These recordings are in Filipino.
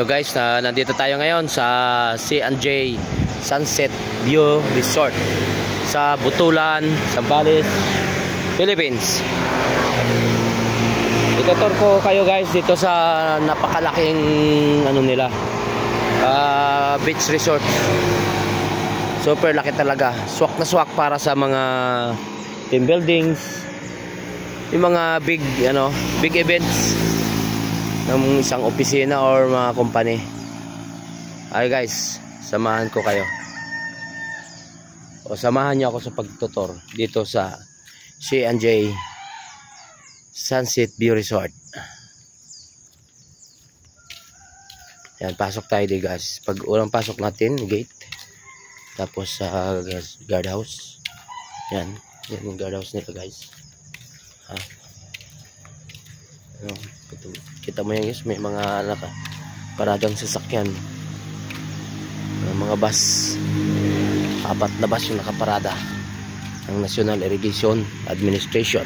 Hello guys, nandito tayo ngayon sa C&J Sunset View Resort sa Butulan, Zambales, Philippines. Itutur ko kayo guys dito sa napakalaking beach resort. Super laki talaga. Swak na swak para sa mga team buildings, yung mga big events ng isang opisina or mga company. Ay guys, samahan ko kayo. O samahan niyo ako sa pagtutur dito sa C&J Sunset View Resort. Yan, pasok tayo dito guys. Pag unang pasok natin, gate. Tapos sa guardhouse. Yan yung guardhouse nito guys. Kita mo yan guys, may mga paradang sasakyan, mga bus, 4 na bus yung nakaparada ng National Irrigation Administration.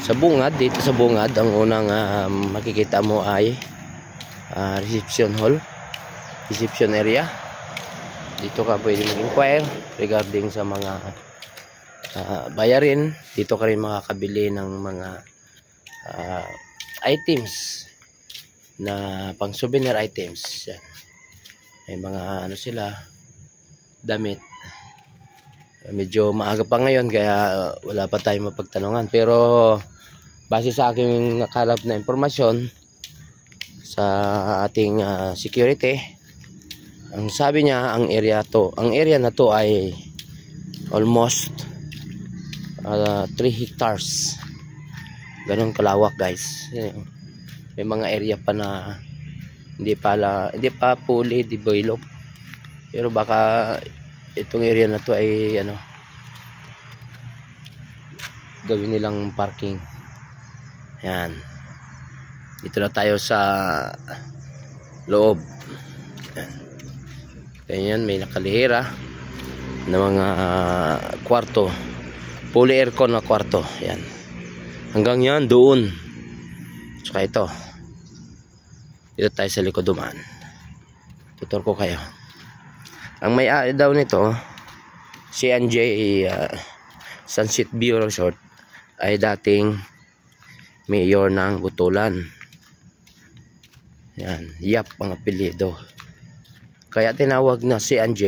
Sa bungad, dito sa bungad, ang unang makikita mo ay reception hall, reception area. Dito ka pwede mag-inquire regarding sa mga bayarin. Dito ka rin makakabili ng mga items na pang souvenir items. May mga sila, damit. Medyo maaga pa ngayon kaya wala pa tayong mapagtanungan, pero base sa aking nakalap na impormasyon sa ating security, ang sabi niya, ang area na to ay almost 3 hectares. Ganun kalawak guys. May mga area pa na hindi pa fully developed. Pero baka itong area na to ay gawin nilang parking. Yan. Dito na tayo sa loob. Ganyan, may nakalihira na mga kwarto. Fully aircon na kwarto. Yan. Hanggang yan doon. Saka ito. Dito tayo sa likod dumaan. Tutur ko kayo. Ang may-ari daw nito, C&J Sunset View Resort, ay dating mayor ng Butulan. Yan, Yap ang apelyido. Kaya tinawag na C&J.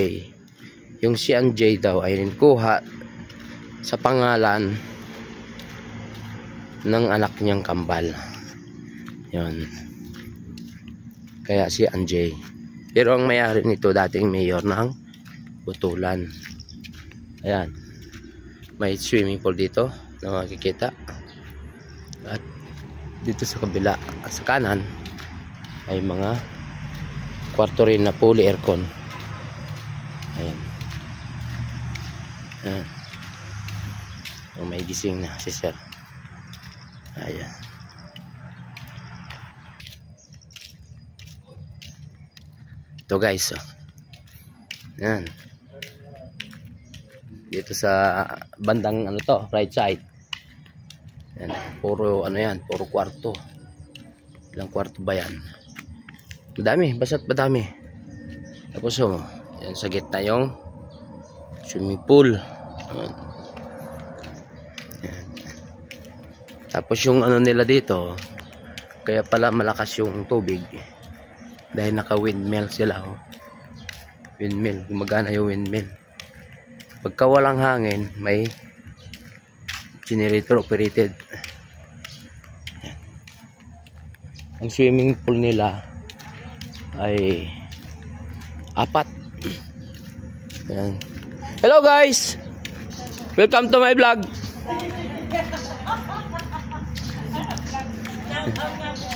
Yung C&J daw ay rinkuha sa pangalan ng anak niyang kambal. Yan. Kaya C&J. Pero ang may-ari nito dating mayor ng Butulan. Ayan. May swimming pool dito na makikita. At dito sa kabila, sa kanan, ay mga kwarto rin na fully aircon. Ayan. Ayan. May gising na si sir. Ayan. Ito guys. Ayan. Dito sa bandang right side. Ayan. Puro puro kwarto. Ilang kwarto ba yan? Madami, basta't madami. Tapos yan sa gitna yung swimming pool. Ayan. Tapos yung nila dito, kaya pala malakas yung tubig dahil naka windmill sila. Windmill, gumagana yung windmill. Pagka walang hangin, may generator operated. Ang swimming pool nila ay 4. Ayan. Hello guys, welcome to my vlog.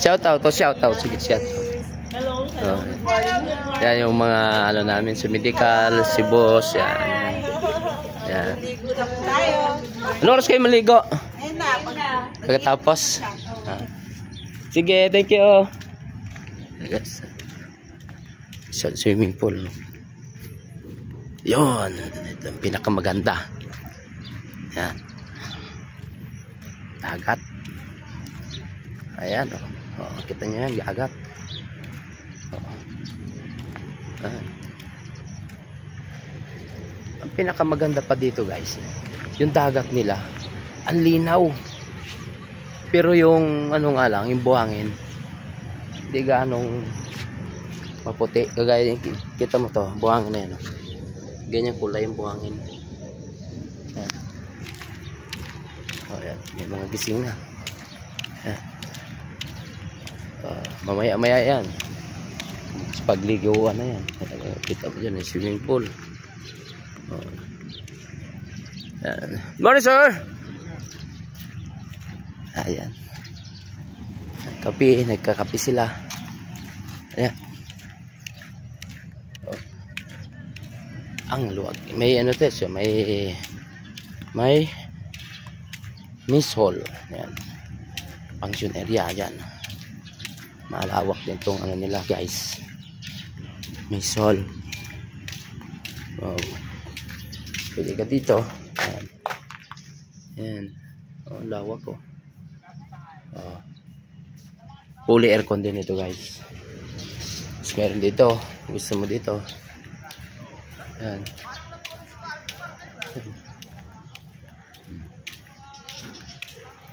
Shout out. Sige, shout out. Hello. Yan yung mga namin sa medical, si boss, yan. Yan. Ano oras kayo maligo? Pagkatapos. Sige, thank you. Yes. Sa swimming pool. Yon, ito ang pinakamaganda. Yan. Dagat. Ayan, oh. Oh, kita nyo yan, gagat. Oh. Ang pinakamaganda pa dito guys, yung dagat nila, ang linaw. Pero yung ano nga lang, yung buhangin, hindi ganong maputi. Kagaya kita mo to, buhangin na yan. Oh. Ganyan kulay yung buhangin. Ayan. Oh, yan. May mga gising na. Ayan. Mamaya-maya yan. Pagligawan na yan. Kita mo dyan, yung swimming pool. Oh. Ayan. Morning, sir! Ayan. Kape, nagkakape sila. Ayan. Oh. Ang luwag. May ano to, may Miss Hall. Ayan. Function area yan. Malawak din tong ano nila guys. Miss Hall. Wow. Pwede ka dito. Ayan. Ayan. Oh, lawak ko. Oh. Fully aircon din ito guys. Mas meron dito. Gusto mo dito. Ayan.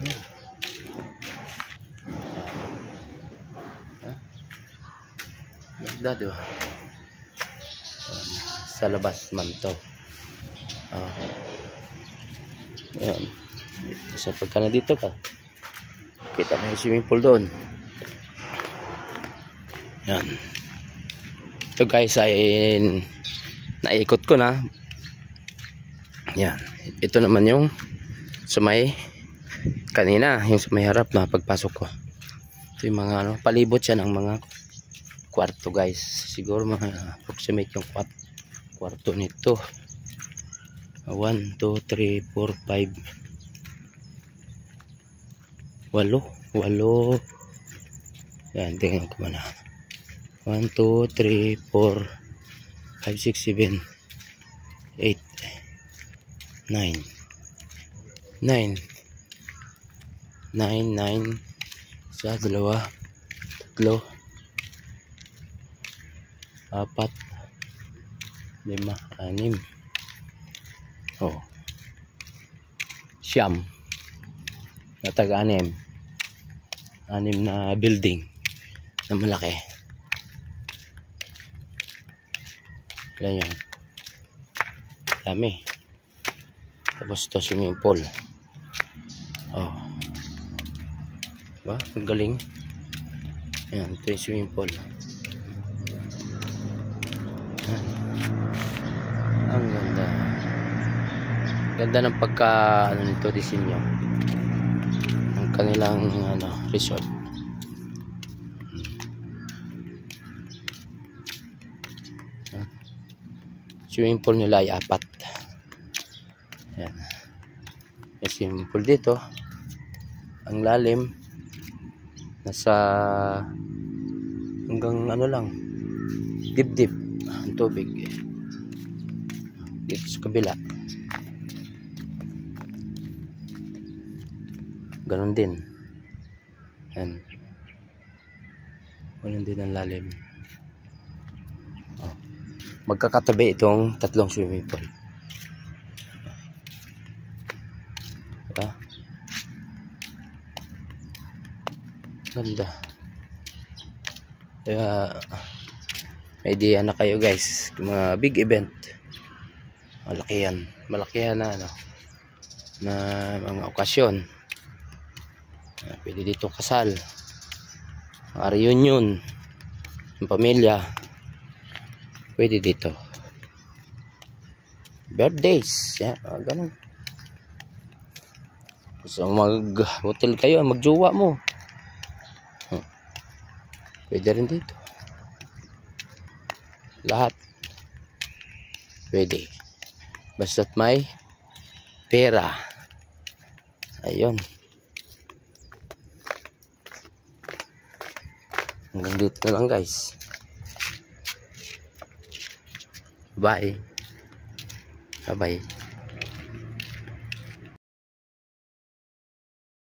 Ayan. Ganda diba? Sa labas man to. Ayan. So pagka na dito ka, kita mo yung swimming pool doon. Ayan. Ito guys ay naikot ko na. Ayan. Ito naman yung sa may kanina, yung sa may harap na pagpasok ko. Ito yung mga ano, palibot siya ng mga kwarto guys. Siguro mga approximate yung kwarto nito. 1, 2, 3, 4, 5 8 yan, tingnan ko muna 1, 2, 3, 4 5, 6, 7 8 9 9 sa dalawa, tatlo, 4 5 6 oh, siyam na taga-anim na building na malaki. Yan yun, dami. Tapos ito swimming pool. Oh, diba? Ang galing. Yan, ito yung swimming pool. Yan. Ang ganda. Ganda ng pagka ano nito, disenyo ang kanilang ano, resort. Swimming pool nila ay 4. Yan. May swimming pool dito. Ang lalim nasa hanggang ano lang, dibdib ang tubig. Dito sa kabila ganon din. Yan. Ganon din ang lalim. Oh. Magkakatabi itong tatlong swimming pool. Diba? Ganda. Kaya may idea na kayo guys, mga big event, malakihan na ano, na mga okasyon. Pwede dito kasal, mga reunion ng pamilya, pwede dito, birthdays, yan, ganun. Gusto mag hotel kayo, magjowa mo, pwede rin dito. Lahat pwede, basta't may pera. Ayun. Hanggang dito na lang guys. Bye. Bye bye.